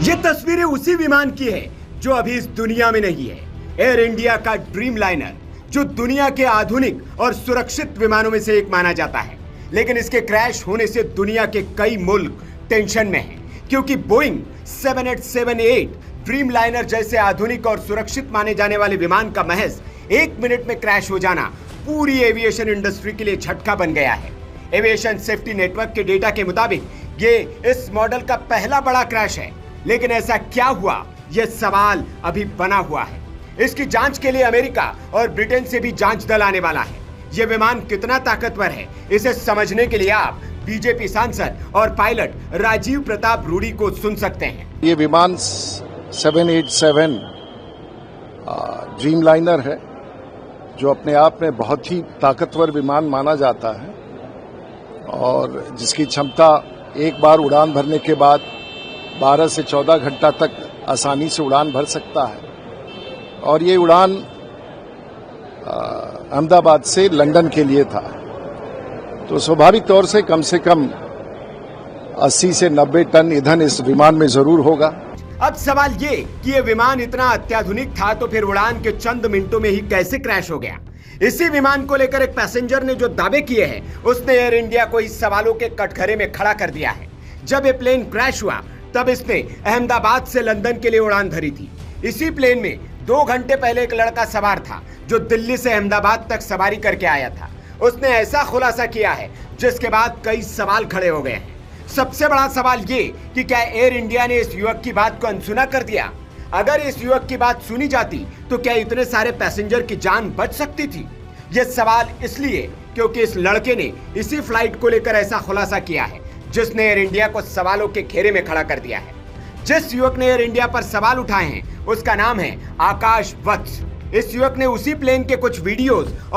ये तस्वीरें उसी विमान की है जो अभी इस दुनिया में नहीं है। एयर इंडिया का ड्रीम लाइनर, जो दुनिया के आधुनिक और सुरक्षित विमानों में से एक माना जाता है, लेकिन इसके क्रैश होने से दुनिया के कई मुल्क टेंशन में हैं, क्योंकि बोइंग 7878 ड्रीम लाइनर जैसे आधुनिक और सुरक्षित माने जाने वाले विमान का महज 1 मिनट में क्रैश हो जाना पूरी एविएशन इंडस्ट्री के लिए झटका बन गया है। एविएशन सेफ्टी नेटवर्क के डेटा के मुताबिक ये इस मॉडल का पहला बड़ा क्रैश है। लेकिन ऐसा क्या हुआ, यह सवाल अभी बना हुआ है। इसकी जांच के लिए अमेरिका और ब्रिटेन से भी जांच दल आने वाला है। यह विमान कितना ताकतवर है, इसे समझने के लिए आप बीजेपी सांसद और पायलट राजीव प्रताप रूडी को सुन सकते हैं। ये विमान 787 ड्रीम लाइनर है, जो अपने आप में बहुत ही ताकतवर विमान माना जाता है और जिसकी क्षमता एक बार उड़ान भरने के बाद 12 से 14 घंटा तक आसानी से उड़ान भर सकता है। और ये उड़ान अहमदाबाद से लंदन के लिए था, तो स्वाभाविक तौर से कम 80 से 90 टन ईंधन इस विमान में जरूर होगा। अब सवाल ये कि ये विमान इतना अत्याधुनिक था तो फिर उड़ान के चंद मिनटों में ही कैसे क्रैश हो गया। इसी विमान को लेकर एक पैसेंजर ने जो दावे किए हैं, उसने एयर इंडिया को इस सवालों के कटघरे में खड़ा कर दिया है। जब ये प्लेन क्रैश हुआ तब इसने अहमदाबाद से लंदन के लिए उड़ान भरी थी। इसी प्लेन में 2 घंटे पहले एक लड़का सवार था जो दिल्ली से अहमदाबाद तक सवारी करके आया था। उसने ऐसा खुलासा किया है जिसके बाद कई सवाल खड़े हो गए हैं। सबसे बड़ा सवाल ये कि क्या एयर इंडिया ने इस युवक की बात को अनसुना कर दिया। अगर इस युवक की बात सुनी जाती तो क्या इतने सारे पैसेंजर की जान बच सकती थी। यह सवाल इसलिए क्योंकि इस लड़के ने इसी फ्लाइट को लेकर ऐसा खुलासा किया है जिसने एयर इंडिया को सवालों के घेरे में खड़ा कर दिया है। जिस युवक ने एयर इंडिया पर सवाल उठाए हैं उसका नाम है आकाश वत्स। इस युवक ने उसी प्लेन के कुछ वीडियोस